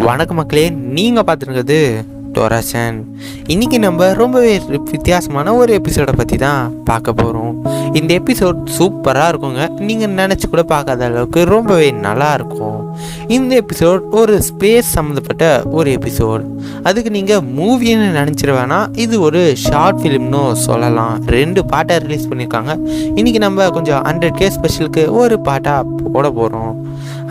வணக்கம் மக்களே, நீங்கள் பார்த்துருக்கிறது டோராசன். இன்றைக்கி நம்ம ரொம்பவே வித்தியாசமான ஒரு எபிசோடை பற்றி தான் பார்க்க போகிறோம். இந்த எபிசோட் சூப்பராக இருக்குங்க. நீங்கள் நினச்சி கூட பார்க்காத அளவுக்கு ரொம்பவே நல்லாயிருக்கும். இந்த எபிசோட் ஒரு ஸ்பேஸ் சம்மந்தப்பட்ட ஒரு எபிசோட். அதுக்கு நீங்கள் மூவின்னு நினச்சிட வேணாம், இது ஒரு ஷார்ட் ஃபிலிம்னு சொல்லலாம். 2 பாட்டை ரிலீஸ் பண்ணியிருக்காங்க. இன்றைக்கி நம்ம கொஞ்சம் 100K ஸ்பெஷலுக்கு ஒரு பாட்டாக போட போகிறோம்.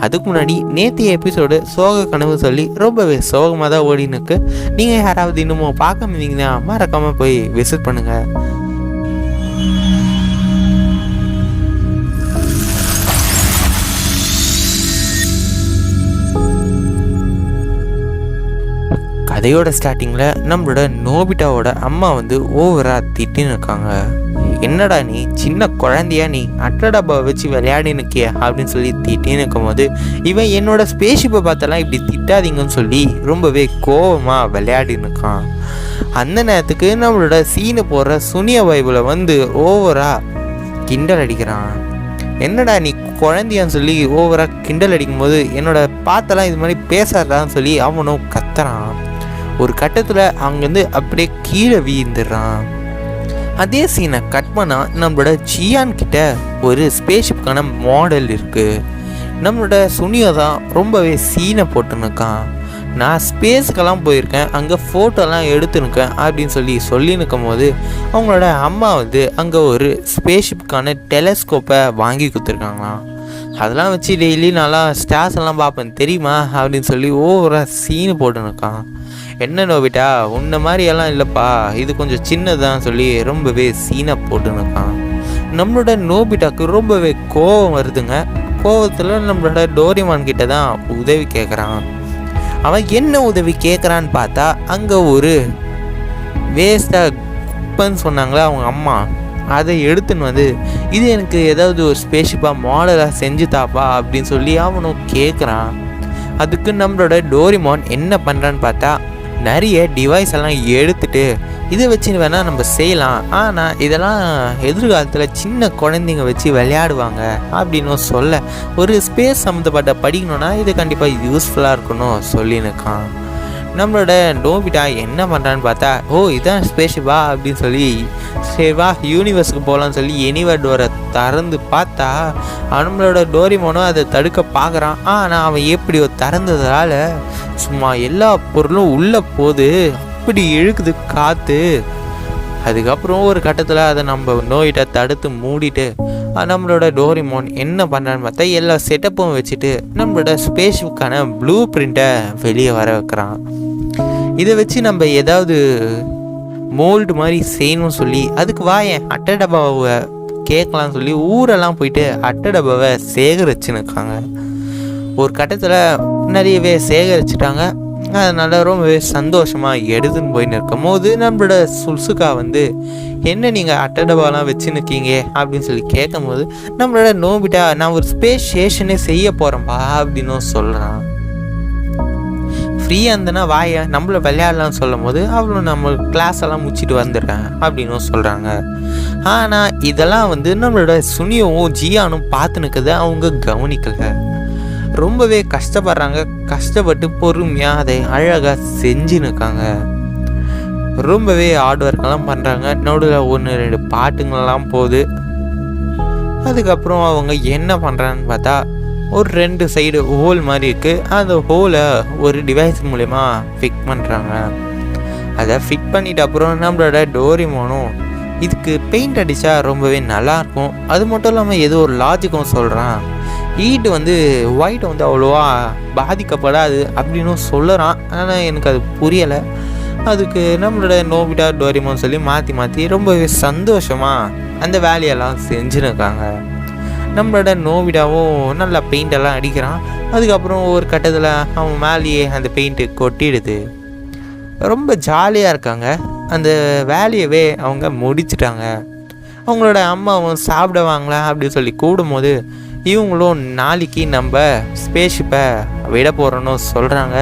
அதுக்கு முன்னாடி நேற்றைய எபிசோடு சோக கனவு சொல்லி ரொம்பவே சோகமாக தான் ஓடினுக்கு. நீங்கள் யாராவது இன்னமும் பார்க்காம இருந்தீங்கன்னா மறக்காமல் போய் விசிட் பண்ணுங்கள். கதையோட ஸ்டார்டிங்கில் நம்மளோட நோபிட்டாவோட அம்மா ஓவராக திட்டின்னு இருக்காங்க. என்னடா நீ சின்ன குழந்தையா, நீ அட்டடப்பாவை வச்சு விளையாடி நிற்கிய அப்படின்னு சொல்லி திட்டின்னு இருக்கும் போது, இவன் என்னோட ஸ்பேஸ்ஷிப்பை பார்த்தெல்லாம் இப்படி திட்டாதீங்கன்னு சொல்லி ரொம்பவே கோபமாக விளையாடி நிற்கான். அந்த நேரத்துக்கு நம்மளோட சீனை போடுற சுனிய வைபில் ஓவராக கிண்டல் அடிக்கிறான். என்னடா நீ குழந்தையான்னு சொல்லி ஓவராக கிண்டல் அடிக்கும்போது என்னோட பார்த்தெல்லாம் இது மாதிரி பேசாதான்னு சொல்லி அவனும் கத்துறான். ஒரு கட்டத்தில் அங்கேருந்து அப்படியே கீழே வீழ்ந்துடுறான். அதே சீனை கட் பண்ணால் நம்மளோட ஜியான் கிட்ட ஒரு ஸ்பேஸ்ஷிப்புக்கான மாடல் இருக்குது. நம்மளோட சுனியோ தான் ரொம்பவே சீனை போட்டுன்னுக்கான். நான் ஸ்பேஸுக்கெல்லாம் போயிருக்கேன், அங்கே ஃபோட்டோலாம் எடுத்துனுக்கேன் அப்படின்னு சொல்லி நிற்கும் போது அவங்களோட அம்மா அங்கே ஒரு ஸ்பேஸ்ஷிப்புக்கான டெலஸ்கோப்பை வாங்கி கொடுத்துருக்காங்களாம். அதெல்லாம் வச்சு டெய்லி நல்லா ஸ்டார்ஸ் எல்லாம் பார்ப்பேன் தெரியுமா அப்படின்னு சொல்லி ஓவராக சீனு போட்டுனுக்கான். என்ன நோபிட்டா, உன்ன மாதிரியெல்லாம் இல்லைப்பா, இது கொஞ்சம் சின்னதான் சொல்லி ரொம்பவே சீனாக போட்டுனுக்கான். நம்மளோட நோபிட்டாக்கு ரொம்பவே கோபம் வருதுங்க. கோபத்தில் நம்மளோட டோரிமான் கிட்ட தான் உதவி கேட்குறான். அவன் என்ன உதவி கேட்குறான்னு பார்த்தா, அங்கே ஒரு வேஸ்ட்டாக குப்பைன்னு சொன்னாங்களே அவங்க அம்மா, அதை எடுத்துன்னு இது எனக்கு ஏதாவது ஒரு ஸ்பேஸ்ஷிப்பாக மாடலாக செஞ்சு தாப்பா அப்படின்னு சொல்லி அவனும் கேட்குறான். அதுக்கு நம்மளோட டோரிமான் என்ன பண்ணுறான்னு பார்த்தா, நிறைய டிவைஸ் எல்லாம் எடுத்துகிட்டு இதை வச்சு வேணால் நம்ம செய்யலாம், ஆனால் இதெல்லாம் எதிர்காலத்தில் சின்ன குழந்தைங்க வச்சு விளையாடுவாங்க அப்படின்னு சொல்ல, ஒரு ஸ்பேஸ் சம்மந்தப்பட்ட படிக்கணுன்னா இது கண்டிப்பாக யூஸ்ஃபுல்லாக இருக்கணும் சொல்லினுக்கான். நம்மளோட நோபிட்டா என்ன பண்ணுறான்னு பார்த்தா, ஓ இதான் ஸ்பேஸ்ஷிப்பா அப்படின்னு சொல்லி, சரிவா யூனிவர்ஸுக்கு போகலான்னு சொல்லி எனிவர் டோரை திறந்து பார்த்தா நம்மளோட டோரிமானும் அதை தடுக்க பார்க்குறான். ஆனால் அவன் எப்படியோ திறந்ததால் சும்மா எல்லா பொருளும் உள்ளே போகுது, அப்படி இழுக்குது காற்று. அதுக்கப்புறம் ஒரு கட்டத்தில் அதை நம்ம நோயிட்ட தடுத்து மூடிட்டு நம்மளோட டோரிமான் என்ன பண்ணுறான்னு பார்த்தா, எல்லா செட்டப்பும் வச்சுட்டு நம்மளோட ஸ்பேஸ்ஷிப்புக்கான ப்ளூ பிரிண்ட்டை வெளியே வர வைக்கிறான். இதை வச்சு நம்ம ஏதாவது மோல்டு மாதிரி செய்யணும்னு சொல்லி, அதுக்கு வாயேன் அட்டை டப்பாவை கேட்கலான்னு சொல்லி ஊரெல்லாம் போயிட்டு அட்டை டப்பாவை சேகரிச்சுன்னுக்காங்க. ஒரு கட்டத்தில் நிறையவே சேகரிச்சுட்டாங்க. அதனால் ரொம்பவே சந்தோஷமாக எடுத்துன்னு போயின்னு இருக்கும் போது நம்மளோட சுல்சுக்கா என்ன நீங்கள் அட்டை டப்பாலாம் வச்சுன்னுக்கீங்க அப்படின்னு சொல்லி கேட்கும் போது, நம்மளோட நோபிட்டா நான் ஒரு ஸ்பேஸ் ஸ்டேஷனே செய்ய போகிறேன்ப்பா அப்படின்னு சொல்கிறான். ஃப்ரீயாக இருந்தேன்னா வாய நம்மளை விளையாடலாம்னு சொல்லும் போது அவளும் நம்ம கிளாஸ் எல்லாம் முடிச்சுட்டு வந்துடுறேன் அப்படின்னு சொல்கிறாங்க. ஆனால் இதெல்லாம் நம்மளோட சுனியோவும் ஜியானும் பார்த்துனுக்குது அவங்க கவனிக்கலை. ரொம்பவே கஷ்டப்படுறாங்க. கஷ்டப்பட்டு பொறுமையாக அதை அழகாக செஞ்சுன்னுக்காங்க. ரொம்பவே ஹார்ட் ஒர்க்கெல்லாம் பண்ணுறாங்க. நடுவில் 1-2 பாட்டுங்களெல்லாம் போகுது. அதுக்கப்புறம் அவங்க என்ன பண்ணுறான்னு பார்த்தா, ஒரு 2 சைடு ஹோல் மாதிரி இருக்குது. அந்த ஹோலை ஒரு டிவைஸ் மூலமா ஃபிட் பண்ணுறாங்க. அதை ஃபிட் பண்ணிட்ட அப்புறம் நம்மளோட டோரிமானும் இதுக்கு பெயிண்ட் அடித்தா ரொம்பவே நல்லாயிருக்கும், அது மட்டும் இல்லாமல் ஏதோ ஒரு லாஜிக்கும் சொல்கிறான். ஹீட்டு ஒயிட் அவ்வளோவா பாதிக்கப்படாது அப்படின்னு சொல்லுறான். ஆனால் எனக்கு அது புரியலை. அதுக்கு நம்மளோட நோபிட்டா டோரிமான் சொல்லி மாற்றி ரொம்பவே சந்தோஷமாக அந்த வேலையெல்லாம் செஞ்சுருக்காங்க. நம்மளோட நோபிட்டாவும் நல்லா பெயிண்டெல்லாம் அடிக்கிறான். அதுக்கப்புறம் ஒரு கட்டத்தில் அவன் மேலேயே அந்த பெயிண்ட்டு கொட்டிடுது. ரொம்ப ஜாலியாக இருக்காங்க. அந்த வேலையவே அவங்க முடிச்சிட்டாங்க. அவங்களோட அம்மாவும் சாப்பிடுவாங்களா அப்படின்னு சொல்லி கூடும்போது இவங்களும் நாளைக்கு நம்ம ஸ்பேஸ்ஷிப்பை விட போகிறோன்னு சொல்கிறாங்க.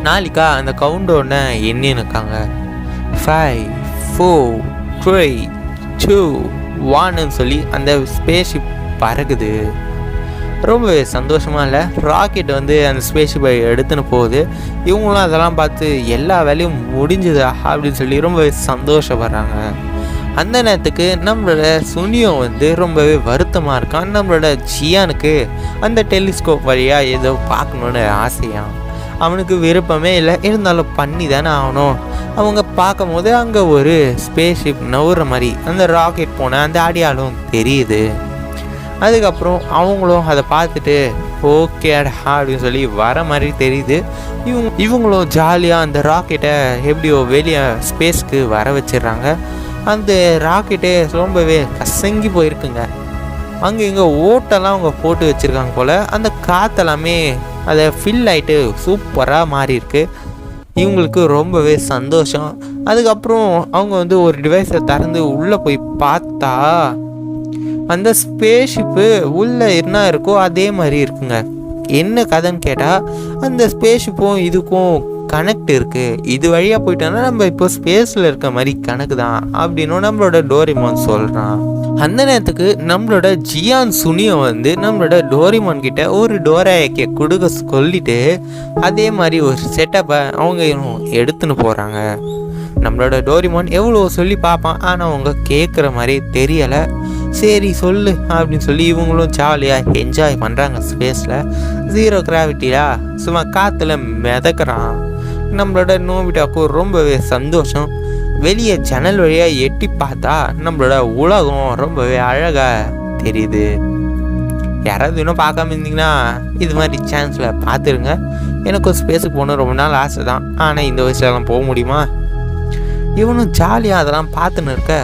நாளைக்கா அந்த கவுண்டவுனை எண்ணினுக்காங்க. 5 4 3 2 வான்னு சொல்லி அந்த ஸ்பேஸ்ஷிப் பறக்குது. ரொம்பவே சந்தோஷமாக இல்லை, ராக்கெட் வந்து அந்த ஸ்பேஸ்ஷிப்பை எடுத்துன்னு போகுது. இவங்களும் அதெல்லாம் பார்த்து எல்லா வேலையும் முடிஞ்சுதா அப்படின்னு சொல்லி ரொம்பவே சந்தோஷப்படுறாங்க. அந்த நேரத்துக்கு நம்மளோட சுனியோ வந்து ரொம்பவே வருத்தமாக இருக்கான். நம்மளோட ஜியானுக்கு அந்த டெலிஸ்கோப் வழியாக ஏதோ பார்க்கணுன்னு ஆசையான். அவனுக்கு விருப்பமே இல்லை, இருந்தாலும் பண்ணி தானே ஆகணும். அவங்க பார்க்கும் போது அங்கே ஒரு ஸ்பேஸ்ஷிப் நவுற மாதிரி அந்த ராக்கெட் போன அந்த அடையாளம் தெரியுது. அதுக்கப்புறம் அவங்களும் அதை பார்த்துட்டு ஓகேடா அப்படின்னு சொல்லி வர மாதிரி தெரியுது. இவங்களும் ஜாலியாக அந்த ராக்கெட்டை எப்படியோ வெளியே ஸ்பேஸ்க்கு வர வச்சிடுறாங்க. அந்த ராக்கெட்டே ரொம்பவே கசங்கி போயிருக்குங்க. அங்கே இங்கே ஓட்டெல்லாம் அவங்க போட்டு வச்சுருக்காங்க போல். அந்த காற்றெல்லாமே அதை ஃபில் ஆகிட்டு சூப்பராக மாறி இருக்கு. இவங்களுக்கு ரொம்பவே சந்தோஷம். அதுக்கப்புறம் அவங்க வந்து ஒரு டிவைஸை திறந்து உள்ளே போய் பார்த்தா அந்த ஸ்பேஸ்ஷிப்பு உள்ளே என்ன இருக்கோ அதே மாதிரி இருக்குங்க. என்ன கதைன்னு கேட்டால் அந்த ஸ்பேஸ்ஷிப்பும் இதுக்கும் கனெக்ட் இருக்குது. இது வழியாக போயிட்டோன்னா நம்ம இப்போ ஸ்பேஸில் இருக்க மாதிரி கணக்கு தான் அப்படின்னு நம்மளோட டோரிமான் சொல்கிறான். அந்த நேரத்துக்கு நம்மளோட ஜியான் சுனியோ வந்து நம்மளோட டோரிமான் கிட்ட ஒரு டோராயக்கை கொடுக்க சொல்லிட்டு அதே மாதிரி ஒரு செட்டப்பை அவங்க எடுத்துன்னு போகிறாங்க. நம்மளோட டோரிமான் எவ்வளோ சொல்லி பார்ப்பான், ஆனால் அவங்க கேட்குற மாதிரி தெரியலை. சரி சொல்லு அப்படின்னு சொல்லி இவங்களும் ஜாலியாக என்ஜாய் பண்ணுறாங்க. ஸ்பேஸில் 0 கிராவிட்டியா சும்மா காற்றுல மிதக்கிறான். நம்மளோட நோபிட்டாக்கும் ரொம்பவே சந்தோஷம். வெளியே ஜன்னல் வழியாக எட்டி பார்த்தா நம்மளோட உலகம் ரொம்பவே அழகாக தெரியுது. யாராவது இன்னும் பார்க்காம இருந்தீங்கன்னா இது மாதிரி சான்ஸில் பார்த்துருங்க. எனக்கும் ஸ்பேஸுக்கு போகணும் ரொம்ப நாள் ஆசை தான், ஆனால் இந்த வயசுலலாம் போக முடியுமா? இவனும் ஜாலியாக அதெல்லாம் பார்த்துன்னு இருக்க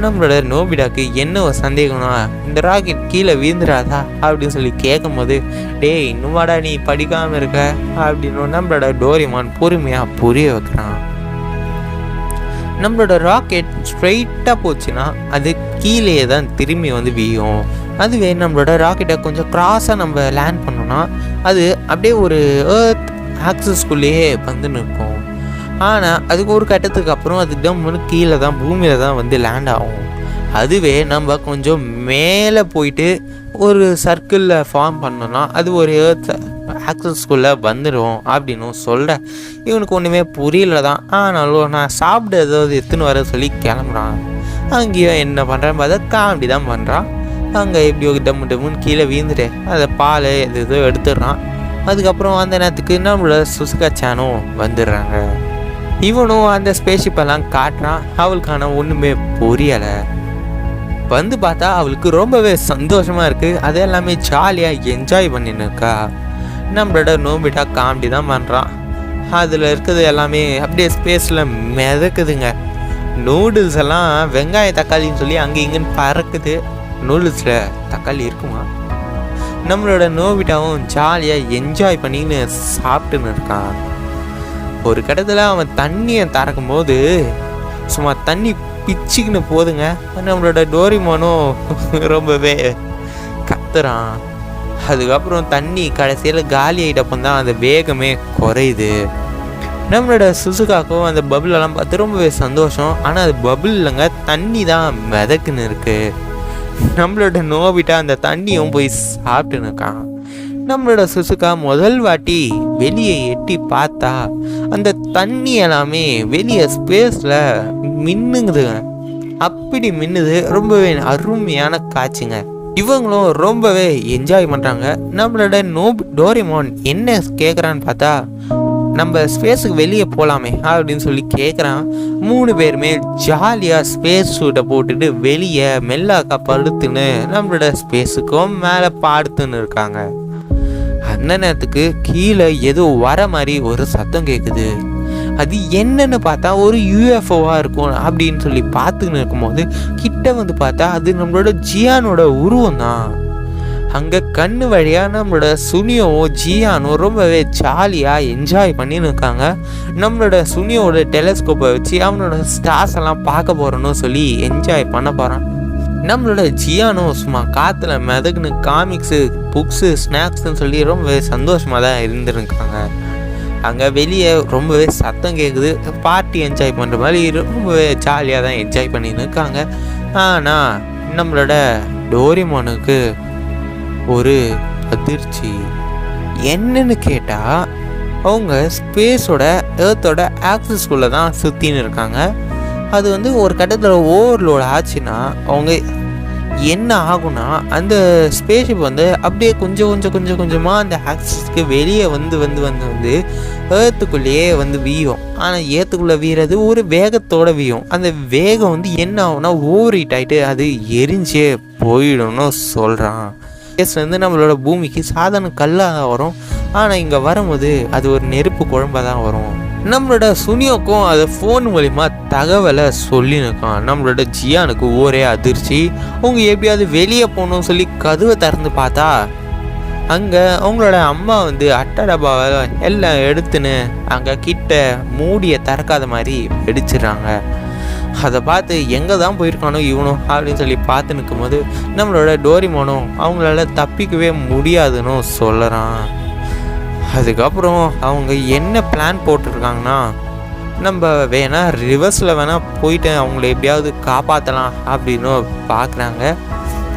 நம்மளோட நோபிடாக்கு என்ன ஒரு சந்தேகம்னா இந்த ராக்கெட் கீழே வீழ்ந்துடாதா அப்படின்னு சொல்லி கேட்கும் போது டேய் இன்னுமாடா நீ படிக்காமல் இருக்க அப்படின்னு நம்மளோட டோரிமான் பொறுமையாக புரிய வைக்கிறான். நம்மளோட ராக்கெட் ஸ்ட்ரைட்டாக போச்சுன்னா அது கீழே தான் திரும்பி வந்து வீயும். அதுவே நம்மளோட ராக்கெட்டை கொஞ்சம் கிராஸாக நம்ம லேண்ட் பண்ணோன்னா அது அப்படியே ஒரு எர்த் ஆக்சஸ்குள்ளேயே வந்துன்னு இருக்கும். ஆனால் அதுக்கு ஒரு கட்டத்துக்கு அப்புறம் அது டம்னு கீழே தான் பூமியில் தான் வந்து லேண்ட் ஆகும். அதுவே நம்ம கொஞ்சம் மேலே போயிட்டு ஒரு சர்க்கிளில் ஃபார்ம் பண்ணோன்னா அது ஒரு எர்த் ஆக்சஸ்குள்ளே வந்துடும் அப்படின்னு சொல்கிறேன். இவனுக்கு ஒன்றுமே புரியல தான். ஆனாலும் நான் சாப்பிட ஏதாவது எடுத்துன்னு வர சொல்லி கிளம்புறான். அங்கேயும் என்ன பண்ணுறான்னு பார்த்தா காமெடி தான் பண்ணுறான். அங்கே எப்படியோ டம்முன்னு கீழே வீழ்ந்துட்டு அதை பால் எதோ எடுத்துடுறான். அதுக்கப்புறம் அந்த நேரத்துக்கு நம்மளோட சுசுகா சானும் வந்துடுறாங்க. இவனும் அந்த ஸ்பேஸ்ஷிப்பெல்லாம் காட்டுறான். அவளுக்கான ஒன்றுமே புரியலை. வந்து பார்த்தா அவளுக்கு ரொம்பவே சந்தோஷமாக இருக்குது. அது எல்லாமே ஜாலியாக என்ஜாய் பண்ணின்னு இருக்கா. நம்மளோட நோபிட்டா காமெடி தான் பண்ணுறான். அதில் இருக்கிறது எல்லாமே அப்படியே ஸ்பேஸில் மிதக்குதுங்க. நூடுல்ஸ் எல்லாம் வெங்காய தக்காளின்னு சொல்லி அங்கே இங்கேன்னு பறக்குது. நூடுல்ஸில் தக்காளி இருக்குமா? நம்மளோட நோபிட்டாவும் ஜாலியாக என்ஜாய் பண்ணின்னு சாப்பிட்டுன்னு இருக்கான். ஒரு கட்டத்தில் அவன் தண்ணியை திறக்கும் போது சும்மா தண்ணி பிச்சுக்கின்னு போதுங்க. நம்மளோட டோரிமானும் ரொம்பவே கத்துறான். அதுக்கப்புறம் தண்ணி கடைசியில் காலி ஆகிட்டப்போ தான் அந்த வேகமே குறையுது. நம்மளோட சுசுகாக்கும் அந்த பபுளெல்லாம் பார்த்து ரொம்பவே சந்தோஷம். ஆனால் அது பபுள் இல்லைங்க, தண்ணி தான் மிதக்குன்னு இருக்குது. நம்மளோட நோபிட்டா அந்த தண்ணியும் போய் சாப்பிட்டுன்னு இருக்கான். நம்மளோட சுசுகா முதல் வாட்டி வெளியே எட்டி பார்த்தா அந்த தண்ணி எல்லாமே வெளியே ஸ்பேஸில் மின்னுங்குதுங்க. அப்படி மின்னுது. ரொம்பவே அருமையான காட்சிங்க. இவங்களும் ரொம்பவே என்ஜாய் பண்ணுறாங்க. நம்மளோட டோரிமான் என்ன கேட்குறான்னு பார்த்தா நம்ம ஸ்பேஸுக்கு வெளியே போகலாமே அப்படின்னு சொல்லி கேட்குறான். 3 பேருமே ஜாலியாக ஸ்பேஸ் சூட்டை போட்டுட்டு வெளியே மெல்லாக்கா படுத்துன்னு நம்மளோட ஸ்பேஸுக்கும் மேலே பாடுத்துன்னு இருக்காங்க. அந்த நேரத்துக்கு கீழே ஏதோ வர மாதிரி ஒரு சத்தம் கேட்குது. அது என்னன்னு பார்த்தா ஒரு யூஎஃப்ஓவாக இருக்கும் அப்படின்னு சொல்லி பார்த்துன்னு இருக்கும்போது கிட்ட வந்து பார்த்தா அது நம்மளோட ஜியானோட உருவம் தான். அங்கே கண்ணு வழியாக நம்மளோட சுனியோவும் ஜியானும் ரொம்பவே ஜாலியாக என்ஜாய் பண்ணின்னு இருக்காங்க. நம்மளோட சுனியோட டெலஸ்கோப்பை வச்சு அவனோட ஸ்டார்ஸ் எல்லாம் பார்க்க போகிறோன்னு சொல்லி என்ஜாய் பண்ண போகிறான். நம்மளோட ஜியானும் சும்மா காற்றுல மிதக்குன்னு காமிக்ஸு புக்ஸு ஸ்நாக்ஸ்ன்னு சொல்லி ரொம்பவே சந்தோஷமாக தான் இருந்துருக்காங்க. அங்கே வெளியே ரொம்பவே சத்தம் கேட்குது. பார்ட்டி என்ஜாய் பண்ணுற மாதிரி ரொம்பவே ஜாலியாக தான் என்ஜாய் பண்ணின்னு இருக்காங்க. ஆனால் நம்மளோட டோரிமானுக்கு ஒரு அதிர்ச்சி. என்னன்னு கேட்டால் அவங்க ஸ்பேஸோட ஏர்த்தோட ஆக்சஸ்குள்ளே தான் சுற்றின்னு இருக்காங்க. அது வந்து ஒரு கட்டத்தில் ஓவர்லோட் ஆச்சுன்னா அவங்க என்ன ஆகும்னா அந்த ஸ்பேஸ்ஷிப் வந்து அப்படியே கொஞ்சமாக அந்த ஆக்சஸ்க்கு வெளியே வந்து ஏர்த்துக்குள்ளேயே வந்து வீயும். ஆனால் ஏற்றுக்குள்ளே வீறது ஒரு வேகத்தோடு வீயும். அந்த வேகம் வந்து என்ன ஆகும்னா ஓவர் ஹீட் ஆகிட்டு அது எரிஞ்சே போயிடும்னு சொல்கிறான். வந்து நம்மளோட பூமிக்கு சாதாரண கல்லாக தான் வரும், ஆனால் இங்கே வரும்போது அது ஒரு நெருப்பு குழம்பாக தான் வரும். நம்மளோட சுனியோக்கும் அதை ஃபோன் மூலிமா தகவலை சொல்லியிருக்கான். நம்மளோட ஜியானுக்கு ஒரே அதிர்ச்சி. அவங்க எப்படியாவது வெளியே போகணும்னு சொல்லி கதவை திறந்து பார்த்தா அங்கே அவங்களோட அம்மா வந்து அட்டை டப்பாவை எல்லாம் எடுத்துன்னு அங்கே கிட்ட மூடியை திறக்காத மாதிரி வெடிச்சிடுறாங்க. அதை பார்த்து எங்கே தான் போயிருக்கானோ இவனும் அப்படின்னு சொல்லி பார்த்து நிற்கும்போது நம்மளோட டோரிமானும் அவங்களால தப்பிக்கவே முடியாதுன்னு சொல்லுறான். அதுக்கப்புறம் அவங்க என்ன பிளான் போட்டிருக்காங்கன்னா, நம்ம வேணால் ரிவர்ஸில் வேணால் போயிட்டு அவங்கள எப்படியாவது காப்பாற்றலாம் அப்படின்னு பார்க்குறாங்க.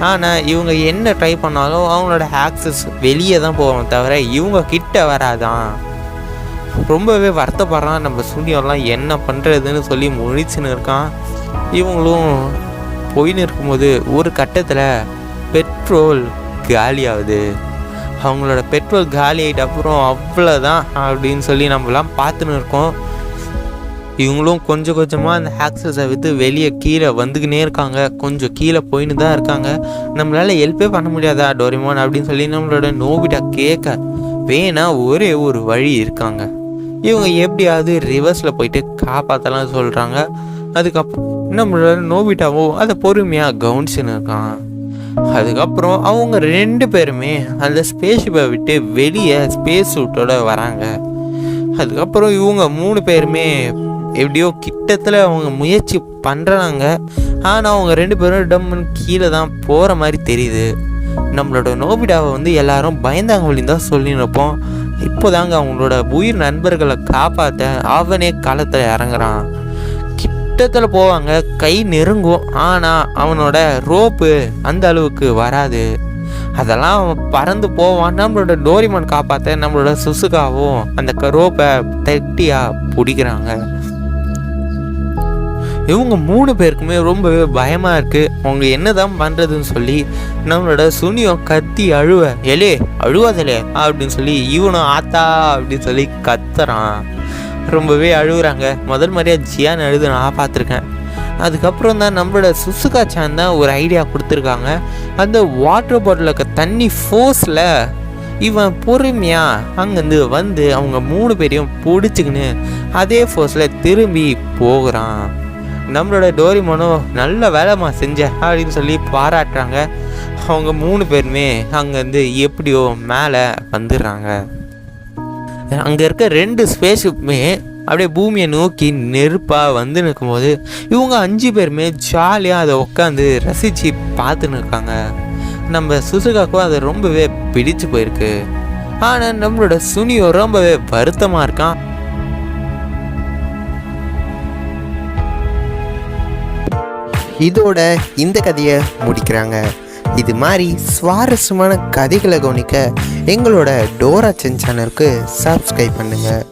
ஆனால் இவங்க என்ன ட்ரை பண்ணாலும் அவங்களோட ஆக்சஸ் வெளியே தான் போவோம் தவிர இவங்க கிட்ட வராதான். ரொம்பவே வருத்தப்படுறான். நம்ம சூனியர்லாம் என்ன பண்ணுறதுன்னு சொல்லி முழிச்சுன்னு இருக்கான். இவங்களும் போயின்னு இருக்கும்போது ஒரு கட்டத்தில் பெட்ரோல் காலியாகுது. அவங்களோட பெட்ரோல் காலி ஆகிட்ட அப்புறம் அவ்வளோதான் அப்படின்னு சொல்லி நம்மளாம் பார்த்துன்னு இருக்கோம். இவங்களும் கொஞ்சமாக அந்த ஆக்சஸை விற்று வெளியே கீழே வந்துக்கினே இருக்காங்க. கொஞ்சம் கீழே போயின்னு தான் இருக்காங்க. நம்மளால் ஹெல்ப்பே பண்ண முடியாதா டோரிமான் அப்படின்னு சொல்லி நம்மளோட நோபிட்டா கேட்க வேணா ஒரே ஒரு வழி இருக்காங்க. இவங்க எப்படியாவது ரிவர்ஸில் போயிட்டு காப்பாற்றலாம் சொல்கிறாங்க. அதுக்கப்புறம் நம்மளோட நோபிட்டாவும் அதை பொறுமையாக கவனிச்சுன்னு இருக்கான். அதுக்கப்புறம் அவங்க 2 பேருமே அந்த ஸ்பேஸ்ஷிப்பை விட்டு வெளியே ஸ்பேஸ் சூட்டோட வராங்க. அதுக்கப்புறம் இவங்க 3 பேருமே எப்படியோ கிட்டத்தில் அவங்க முயற்சி பண்ணுறாங்க. ஆனால் அவங்க 2 பேரும் டம்முன்னு கீழே தான் போகிற மாதிரி தெரியுது. நம்மளோட நோபிடாவை வந்து எல்லாரும் பயந்தாங்க வழின்னு தான் சொல்லியிருப்போம். இப்போதாங்க அவங்களோட உயிர் நண்பர்களை காப்பாற்ற அவனே களத்தில் இறங்குறான். கிட்டத்தில் போவாங்க, கை நெருங்கும். ஆனால் அவனோட ரோப்பு அந்த அளவுக்கு வராது. அதெல்லாம் அவன் பறந்து போவான். நம்மளோட டோரிமான் காப்பாற்ற நம்மளோட சுசுகாவும் அந்த ரோப்பை தட்டியாக பிடிக்கிறாங்க. இவங்க 3 பேருக்குமே ரொம்பவே பயமாக இருக்குது. அவங்க என்ன தான் பண்ணுறதுன்னு சொல்லி நம்மளோட சுனியும் கத்தி அழுவ, எலே அழுவாதலே அப்படின்னு சொல்லி இவனும் ஆத்தா அப்படின்னு சொல்லி கத்துறான். ரொம்பவே அழுகுறாங்க. முதல் மாதிரியாக ஜியான் அழுது நான் பார்த்துருக்கேன். அதுக்கப்புறம் தான் நம்மளோட சுசுகா சான் தான் ஒரு ஐடியா கொடுத்துருக்காங்க. அந்த வாட்டர் பாட்டில் இருக்க தண்ணி ஃபோர்ஸில் இவன் பொறுமையாக அங்கேருந்து வந்து அவங்க 3 பேரையும் பிடிச்சிக்கின்னு அதே ஃபோர்ஸில் திரும்பி போகிறான். நம்மளோட டோரிமானோ நல்ல வேலைமா செஞ்ச அப்படின்னு சொல்லி பாராட்டுறாங்க. அவங்க 3 பேருமே அங்கேருந்து எப்படியோ மேலே வந்துடுறாங்க. அங்கே இருக்க 2 ஸ்பேஸுமே அப்படியே பூமியை நோக்கி நெருப்பாக வந்து நிற்கும்போது இவங்க 5 பேருமே ஜாலியாக அதை உட்காந்து ரசித்து பார்த்துன்னு இருக்காங்க. நம்ம சுசுகாக்கும் அது ரொம்பவே பிடிச்சு போயிருக்கு. ஆனால் நம்மளோட சுனியோ ரொம்பவே வருத்தமாக இருக்கான். இதோட இந்த கதையை முடிக்கிறாங்க. இது மாதிரி சுவாரஸ்யமான கதைகளை கவனிக்க எங்களோட டோரா சேனலுக்கு சப்ஸ்கிரைப் பண்ணுங்கள்.